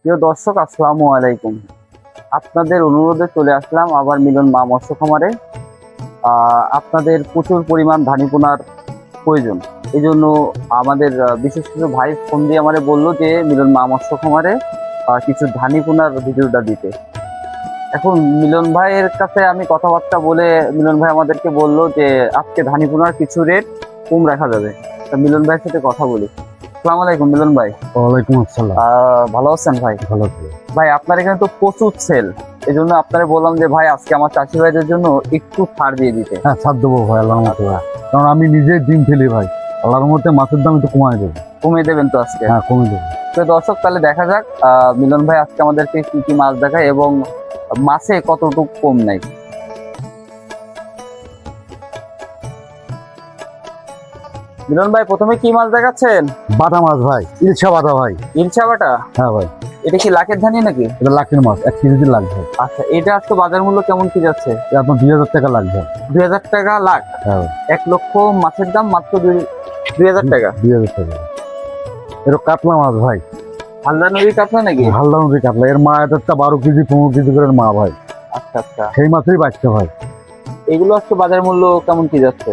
প্রিয় দর্শক, আসসালামু আলাইকুম। আপনাদের অনুরোধে চলে আসলাম আবার মিলন মা মৎস্য খামারে। আপনাদের প্রচুর পরিমাণ ধানি পোনার প্রয়োজন, এই জন্য আমাদের বিশেষ কিছু ভাই ফোন দিয়ে আমারে বললো যে মিলন মা মৎস্য খামারে কিছু ধানি পোনার ভিডিওটা দিতে। এখন মিলন ভাইয়ের কাছে আমি কথাবার্তা বলে মিলন ভাই আমাদেরকে বললো যে আজকে ধানি পোনার কিছু রেট কম রাখা যাবে। তা মিলন ভাইয়ের সাথে কথা বলি। আসসালামু আলাইকুম মিলন ভাই। ওয়ালাইকুম আসসালাম। ভালো আছেন ভাই? ভালো আছি। ভাই আপনার এখানে তো প্রচুর সেল, এই জন্য আপনারা বললাম যে ভাই আজকে আমার চাষি ভাইদের জন্য একটু ছাড় দিয়ে দিতে। হ্যাঁ, ছাড় দেবো ভাই, আল্লাহর মতো ভাই। কারণ আমি নিজে ডিম ফেলি ভাই, আল্লাহর মধ্যে মাছের দাম একটু কমায় দেবো। কমিয়ে দেবেন তো আজকে? হ্যাঁ, কমে দেবো। তো দর্শক, তাহলে দেখা যাক মিলন ভাই আজকে আমাদেরকে কি কি মাছ দেখায় এবং মাছে কতটুকু কম নেই। মিলন ভাই প্রথমে কি মাছ দেখাচ্ছেন? বাটা মাছ ভাই, ইলশা বাটা ভাই। ইলশা বাটা? হ্যাঁ ভাই। এটা কি লাখের ধানি নাকি? এটা লাখের মাছ, 1 কেজি লাগবে। আচ্ছা, এটা আজকে বাজার মূল্য কেমন কি যাচ্ছে? এটা আপনার 2000 টাকা লাগবে। 2000 টাকা লাখ? হ্যাঁ ভাই। 1 লক্ষ মাছের দাম মাত্র 2000 টাকা? 2000 টাকা। এটা কাতলা মাছ ভাই। হালদা নদী কাতলা নাকি? হালদা নদী কাতলা। এর মা একটা 12 কেজি 15 কেজি করে মা ভাই। আচ্ছা আচ্ছা, সেই মাছেরই বাচ্চা ভাই। এগুলো আজকে বাজার মূল্য কেমন কি যাচ্ছে?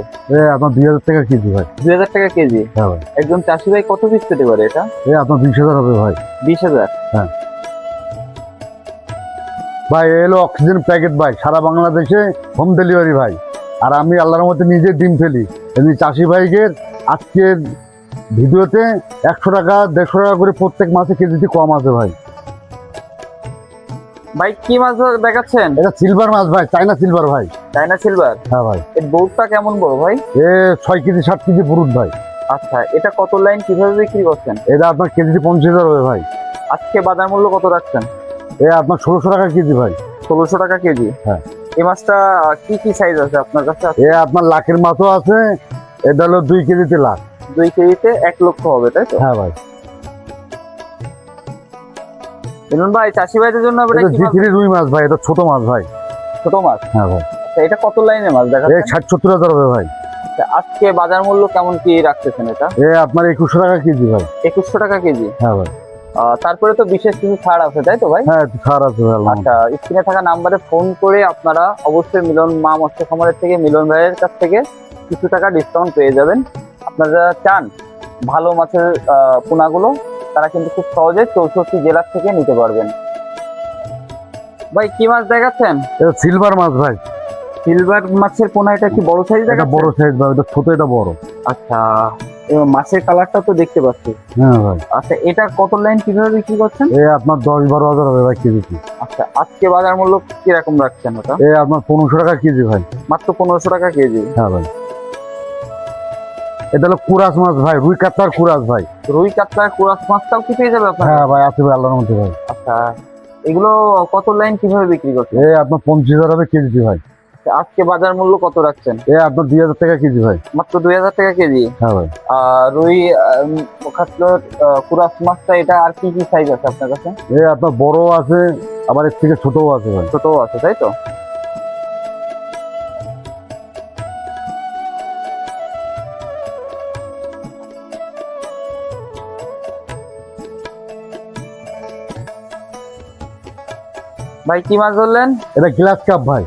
আপনার 2000 টাকা কেজি ভাই। 2000 টাকা কেজি? হ্যাঁ ভাই। একজন চাষি ভাই কত পিস পেতে পারে এটা? আপনার 20,000 হবে ভাই। 20,000? হ্যাঁ ভাই, এলো অক্সিজেন প্যাকেট ভাই, সারা বাংলাদেশে হোম ডেলিভারি ভাই। আর আমি আল্লাহর মধ্যে নিজে ডিম ফেলি। এমনি চাষি ভাইকে আজকের ভিডিওতে 100 টাকা 150 টাকা করে প্রত্যেক মাসে কেজিতে কম আছে ভাই। ভাই কি মাছ দেখাচ্ছেন? এটা সিলভার মাছ ভাই, চাইনা সিলভার ভাই। China silver? হ্যাঁ ভাই। এর বউটা কেমন বড় ভাই? 6 কেজি 7 কেজি পুরুত ভাই। আচ্ছা, এটা কত লাইন কিভাবে বিক্রি করছেন? এটা আপনার কেজিতে 50,000 হবে ভাই। আজকে বাজার মূল্য কত রাখছেন? আপনার 1600 টাকা কেজি ভাই। 1600 টাকা কেজি? হ্যাঁ। এই মাছটা কি কি সাইজ আছে আপনার কাছে? আপনার লাখের মাছও আছে। এটা হলো 2 কেজিতে লাখ। 2 কেজিতে 1 লক্ষ হবে, তাই তো? হ্যাঁ ভাই। মিলন ভাই চাষি ভাইদের জন্য এটা জিথিরি রুই মাছ ভাই, এটা ছোট মাছ ভাই। ছোট মাছ? হ্যাঁ ভাই। আচ্ছা, এটা কত লাইনের মাছ দেখাচ্ছেন? 60-70 হাজার হবে ভাই। আজকে বাজার মূল্য কেমন কি রাখতেছেন এটা? আপনার 2100 টাকা কেজি ভাই। 2100 টাকা কেজি? হ্যাঁ ভাই। তারপরে তো বিশেষ কিছু ছাড় আছে, তাই তো ভাই? হ্যাঁ, ছাড় আছে ভাই। আচ্ছা, স্ক্রিনে থাকা নাম্বারে ফোন করে আপনারা অবশ্যই মিলন মা মৎস্য খামারের থেকে মিলন ভাইয়ের কাছ থেকে কিছু টাকা ডিসকাউন্ট পেয়ে যাবেন। আপনারা যারা চান ভালো মাছের পোনাগুলো, তারা কিন্তু খুব সহজে 64 জেলার থেকে নিতে পারবেন। ভাই কি মাছ দেখাচ্ছেন? এটা সিলভার মাছ ভাই। সিলভার মাছের পোনা? এটা কি বড় সাইজ এটা দেখাচ্ছেন? বড় সাইজ ভাই, এটা ছোট, এটা বড়। আচ্ছা, এবং মাছের কালারটা তো দেখতে পাচ্ছি। হ্যাঁ ভাই। আচ্ছা, এটা কত লাইন কিভাবে বিক্রি করছেন? আপনার 10-12 হাজার হবে ভাই কেজিতে। আচ্ছা, আজকে বাজার মূল্য কিরকম রাখছেন ওটা? আপনার 1500 টাকা কেজি ভাই। মাত্র 1500 টাকা কেজি? হ্যাঁ ভাই। এটা হলো কুরাস মাছ ভাই, রুই কাতলার কুরাস ভাই। রুই কাতলার কুরাস মাছটাও কি পেয়ে যাবে আপনার? হ্যাঁ ভাই, আছে ভাই, আল্লাহর মধ্যে ভাই। আচ্ছা, এগুলো কত লাইন কিভাবে বিক্রি করছেন? আপনার 25,000 হবে কেজিতে ভাই। আজকে বাজার মূল্য কত রাখছেন? আপনার 2000 টাকা কেজি ভাই। মাত্র 2000 টাকা কেজি? হ্যাঁ ভাই। রুই কাতলার কুরাস মাছটা, এটা আর কি কি সাইজ আছে আপনার কাছে? আপনার বড় আছে, আবার এর থেকে ছোটও আছে ভাই। ছোটও আছে, তাই তো? ভাই কি মাছ ধরলেন? এটা গ্লাস কাপ ভাই।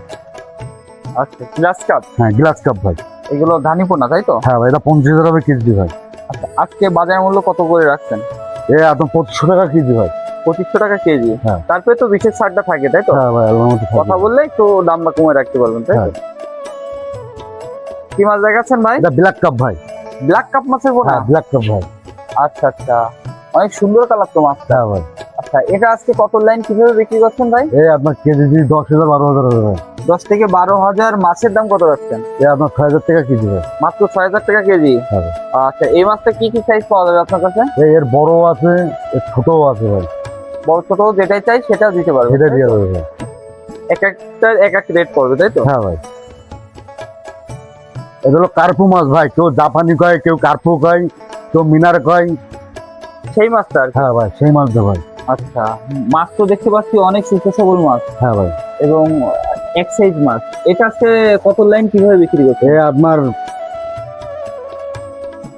আচ্ছা, গ্লাস কাপ? হ্যাঁ, গ্লাস কাপ ভাই। এগুলো ধানি পোনা, তাই তো? হ্যাঁ ভাই, এটা 25,000 হবে কেজি ভাই। আচ্ছা, আজকে বাজার মূল্য কত করে রাখছেন? আপনার 2500 টাকা কেজি ভাই। 2500 টাকা কেজি? হ্যাঁ। তারপরে তো বিশেষ ছাড়টা থাকে, তাই তো? হ্যাঁ ভাই, আল্লাহর মধ্যে কথা বললে একটু দামটা কমে রাখতে পারবেন, তাই তো? কি মাছ দেখাচ্ছেন ভাই? এটা ব্ল্যাক কাপ ভাই। ব্ল্যাক কাপ মাছের পোনা? হ্যাঁ, ব্ল্যাক কাপ ভাই। আচ্ছা আচ্ছা, অনেক সুন্দর কালার তো মাছটা। হ্যাঁ ভাই। আচ্ছা, এটা আজকে কত লাইন কিভাবে বিক্রি করছেন ভাই? আপনার কেজি 10,000-12,000 হবে ভাই। 10 থেকে 12,000। মাছের দাম কত রাখছেন? আপনার 6,000 টাকা কেজি ভাই। মাত্র 6,000 টাকা কেজি? হ্যাঁ ভাই। আচ্ছা, এই মাছটা কি কি সাইজ পাওয়া যাবে আপনার কাছে? এর বড় আছে, এর ছোটও আছে ভাই। বড় ছোট যেটাই চাই সেটাও দিতে পারবেন? সেটা দিয়ে দেবে ভাই। এক একটা এক এক রেট পড়বে, তাই তো? হ্যাঁ ভাই। এটা হলো কার্পু মাছ ভাই, কেউ জাপানি কয়, কেউ কার্পু কয়, কেউ মিনার কয়। সেই মাছটা আর কি? হ্যাঁ ভাই, সেই মাছ ভাই। আচ্ছা, মাছ তো দেখতে পাচ্ছি অনেক সুস্থ সবল মাছ হ্যাঁ ভাই। এবং এক সাইজ মাছ। এটা আজকে কত লাইন কিভাবে বিক্রি করছে? আপনার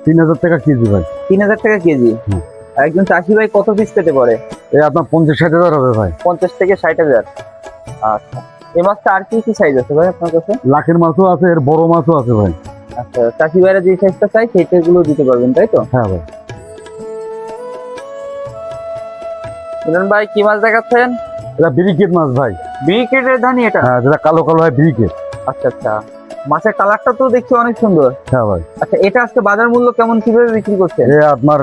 3000 টাকা কেজি ভাই। 3000 টাকা কেজি? হুম। একজন চাষি ভাই কত পিস পেতে পারে? এই আপনার 50-60 হাজার হবে ভাই। 50 থেকে 60,000। আচ্ছা, এই মাছটা আর কি কি সাইজ আছে ভাই আপনার কাছে? লাখের মাছও আছে, এর বড় মাছও আছে ভাই। আচ্ছা, চাষি ভাইরা যে সাইজটা চাই সেইটাগুলো দিতে পারবেন তাই তো? হ্যাঁ ভাই। মিলন ভাই কি মাছ দেখাচ্ছেন? এটা ব্রিকেট মাছ ভাই। ব্রিকেটের ধানি এটা? হ্যাঁ, যেটা কালো কালো হয় ব্রিকেট। আচ্ছা আচ্ছা, মাছের কালারটা তো দেখছি অনেক সুন্দর। হ্যাঁ ভাই। আচ্ছা, এটা আজকে বাজার মূল্য কেমন, কিভাবে বিক্রি করছেন? এ আপনার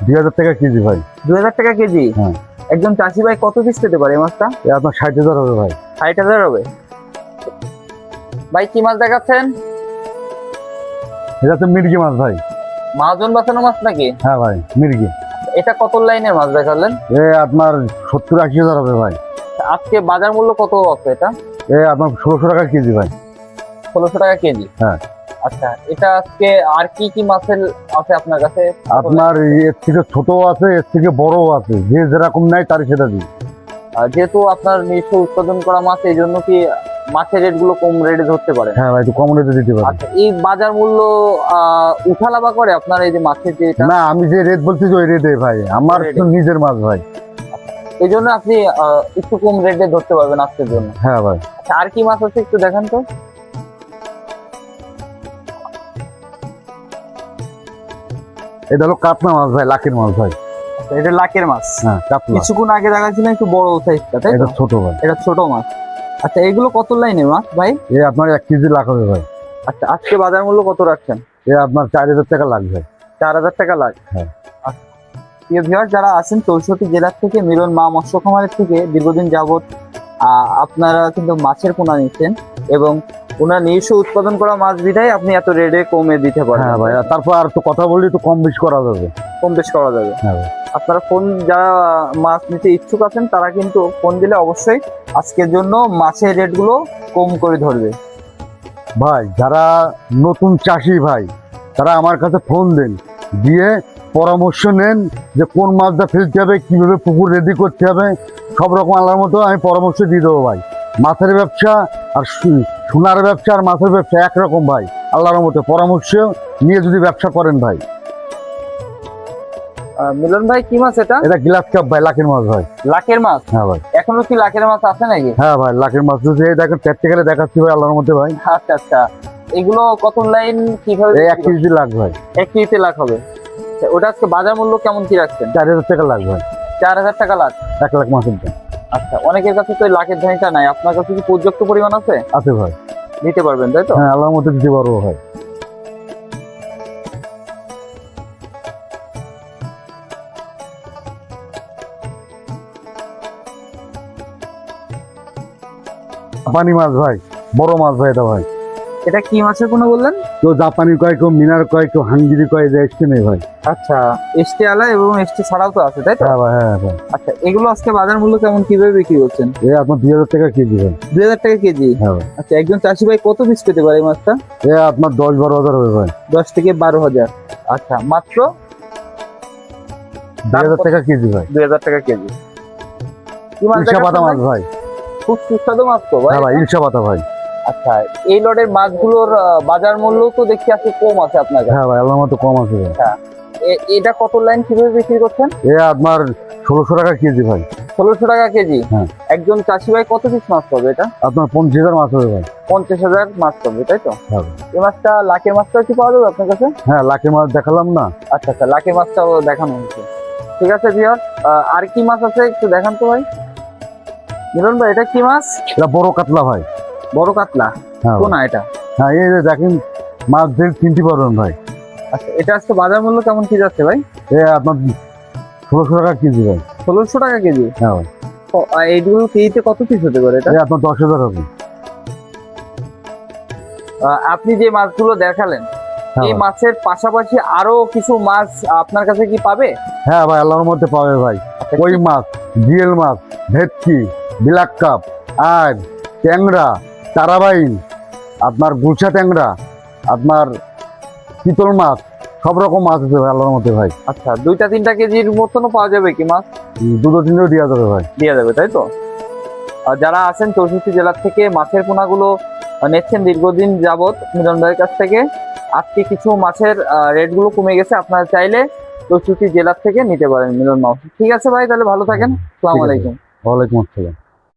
2000 টাকা কেজি ভাই। 2000 টাকা কেজি? হ্যাঁ। একজন চাষি ভাই কত পিস পেতে পারে এই মাছটা? এ আপনার 60,000 হবে ভাই। 60,000 হবে। ভাই কি মাছ দেখাচ্ছেন? এটা তো মির্গি মাছ ভাই। মহাজন বাঁচানো মাছ নাকি? হ্যাঁ ভাই, মির্গি। এটা কত লাইনের মাছ দেখালেন? এ আপনার 70-80 হাজার হবে ভাই। আজকে বাজার মূল্য কত আছে এটা? এ আপনার 1600 টাকা কেজি ভাই। 1600 টাকা কেজি? হ্যাঁ। আচ্ছা, এটা আজকে আর কি কি মাছের আছে আপনার কাছে? আপনার এর থেকে ছোট আছে, এর থেকে বড়ও আছে, যে যেরকম নেয় তারই সেটা দিই। যেহেতু আপনার নিজস্ব উৎপাদন করা মাছ, এই জন্য কি মাছের রেট গুলো কম রেটে ধরতে পারে? হ্যাঁ ভাই, একটু কম রেটে দিতে পারি। আচ্ছা, এই বাজার মূল্য উঠালাবা করে আপনার এই যে মাছের যে এটা? না, আমি যে রেট বলছি যে ওই রেটে ভাই, আমার ওই rate তো নিজের মাছ ভাই। এই জন্য আপনি একটু কম রেটে ধরতে পারবেন আজকের জন্য। হ্যাঁ ভাই। আচ্ছা, আর কি মাছ আছে একটু দেখান তো। এটা হলো কাতলা মাছ ভাই, লাখের মাছ ভাই। আচ্ছা, এটা লাখের মাছ। হ্যাঁ, কাতলা। কিছুক্ষণ আগে দেখাচ্ছিলেন একটু বড় সাইজটা, তাই এটা তো? ছোট ভাই। এটা ছোট মাছ। আচ্ছা, এগুলো কত লাইনের মাছ ভাই? এ আপনার 1 কেজি লাখ হবে ভাই। আচ্ছা, আজকে বাজার মূল্য কত রাখছেন? এ আপনার 4000 টাকা লাগবে। 4000 টাকা লাখ? হ্যাঁ। আচ্ছা, প্রিয় ভিউয়ার যারা আছেন 64 জেলার থেকে, মিলন মা মৎস্য খামারের থেকে দীর্ঘদিন যাবত আপনারা কিন্তু মাছের পোনা নিচ্ছেন এবং ওনার নিজস্ব উৎপাদন করা মাছ বিধায় আপনি এত রেটে কমে দিতে পারেন। হ্যাঁ ভাই, আর তারপর আর তো কথা বললি তো কম বেশি করা যাবে। কম বেশ করা যাবে। হ্যাঁ ভাই। আপনারা ফোন, যারা মাছ নিতে ইচ্ছুক আছেন তারা কিন্তু ফোন দিলে অবশ্যই আজকের জন্য মাছের রেটগুলো কম করে ধরবে। ভাই যারা নতুন চাষি ভাই, তারা আমার কাছে ফোন দেন, দিয়ে পরামর্শ নেন যে কোন মাছটা ফেলতে হবে, কিভাবে পুকুর রেডি করতে হবে, সব রকম আল্লাহর মতো আমি পরামর্শ দিয়ে দেবো ভাই। মাছের ব্যবসা আর সোনার ব্যবসা আর মাছের ব্যবসা একরকম ভাই, আল্লাহর মতো পরামর্শ নিয়ে যদি ব্যবসা করেন ভাই। মিলন ভাই কি মাছ এটা? এটা গ্লাস কাপ ভাই, লাখের মাছ ভাই। লাখের মাছ? হ্যাঁ ভাই। এখনো কি লাখের মাছ আছে নাকি? হ্যাঁ ভাই, লাখের মাছ দেখেন, প্র্যাকটিক্যালি দেখাচ্ছি ভাই আল্লাহর মধ্যে ভাই। আচ্ছা আচ্ছা, এগুলো কত লাইন, কিভাবে? 1 কেজি লাখ ভাই। 1 কেজিতে লাখ হবে। আচ্ছা, ওটা আজকে বাজার মূল্য কেমন কি রাখছেন? 4000 টাকা লাখ ভাই। 4000 টাকা লাখ? 1 লাখ মাছের দাম। আচ্ছা, অনেকের কাছে তো এই লাখের ধানিটা নাই, আপনার কাছে কি পর্যাপ্ত পরিমাণ আছে? আছে ভাই। দিতে পারবেন তাই তো? হ্যাঁ, আল্লাহর মতো দিতে পারবো ভাই। জাপানি মাছ ভাই, বড় মাছ ভাই এটা ভাই। এটা কি মাছের কোনো বললেন? কেউ জাপানি কয়, কেউ মিনার কয়, কেউ হাঙ্গিরি কয়, যে এসছে নেই ভাই। আচ্ছা, এসটি আলা এবং এসটি ছাড়াও তো আছে তাই তো? হ্যাঁ ভাই, হ্যাঁ ভাই। আচ্ছা, এগুলো আজকে বাজার মূল্য কেমন, কিভাবে বিক্রি করছেন? এ আপনার 2000 টাকা কেজি ভাই। 2000 টাকা কেজি? হ্যাঁ ভাই। আচ্ছা, একজন চাষি ভাই কত পিস পেতে পারে এই মাছটা? এ আপনার 10-12 হাজার হবে ভাই। 10 থেকে 12,000। আচ্ছা, মাত্র 2000 টাকা কেজি ভাই। 2000 টাকা কেজি। কি মাছ ইলশা পাতা মাছ দেখাচ্ছেন ভাই? ভাই। খুব সুস্বাদু মাছ তো ভাই। হ্যাঁ ভাই, ইলশা পাতা ভাই। আচ্ছা, এই লটের মাছগুলোর বাজার মূল্য তো দেখছি আজকে কম আছে আপনার কাছে। হ্যাঁ ভাই, আল্লাহর মতো কম আছে ভাই। এটা কত লাইন, কিভাবে বিক্রি করছেন? এ আপনার 1600 টাকা কেজি ভাই। 1600 টাকা কেজি? হ্যাঁ। একজন চাষি ভাই কত পিস মাছ পাবে এটা? আপনার 50,000 মাছ হবে ভাই। 50,000 মাছ পাবে তাই তো? হ্যাঁ। এই মাছটা, লাখের মাছটা কি পাওয়া যাবে আপনার কাছে? হ্যাঁ, লাখের মাছ দেখালাম না। আচ্ছা আচ্ছা, লাখের মাছটাও দেখানো হয়েছে। ঠিক আছে ভিউয়ার, আর কি মাছ আছে একটু দেখান তো ভাই। মিলন ভাই, এটা কি মাছ? এটা বড় কাতলা ভাই। বড় কাতলা? হ্যাঁ কোন ভাই। এটা? হ্যাঁ, এই যে দেখেন, মাছ দিয়ে কিনতে পারবেন ভাই। আচ্ছা, এটা আজকে বাজার মূল্য কেমন কি যাচ্ছে ভাই? এ আপনার 1600 টাকা কেজি ভাই। 1600 টাকা কেজি? হ্যাঁ ভাই। এইগুলো কেজিতে কত পিস হতে পারে এটা? এ আপনার 10,000 হবে। আপনি যে মাছগুলো দেখালেন, হ্যাঁ এই ভাই। মাছের পাশাপাশি আরো কিছু মাছ আপনার কাছে কি পাবে? হ্যাঁ ভাই, আল্লাহর মধ্যে পাবে ভাই। আচ্ছা, কই মাছ, জিয়েল মাছ, ভেটকি, বিলাক কাপ, আর ট্যাংরা, তারাবাইন, আপনার গুলশা ট্যাংরা, আপনার চিতল মাছ, সব রকম মাছ আছে ভাই আল্লাহর মধ্যে ভাই। আচ্ছা, 2-3 কেজির মতনও পাওয়া যাবে কি মাছ? 2-3 দেওয়া যাবে ভাই। দেওয়া যাবে তাই তো? আর যারা আছেন 64 জেলার থেকে মাছের পোনাগুলো নিচ্ছেন দীর্ঘদিন যাবত মিলন ভাইয়ের কাছ থেকে, আজকে কিছু মাছের রেটগুলো কমে গেছে, আপনারা চাইলে 64 জেলার থেকে নিতে পারেন মিলন মা ওষুধ। ঠিক আছে ভাই, তাহলে ভালো থাকেন। আসসালামু ঠিক আছে। আলাইকুম। ওয়ালাইকুম আসসালাম।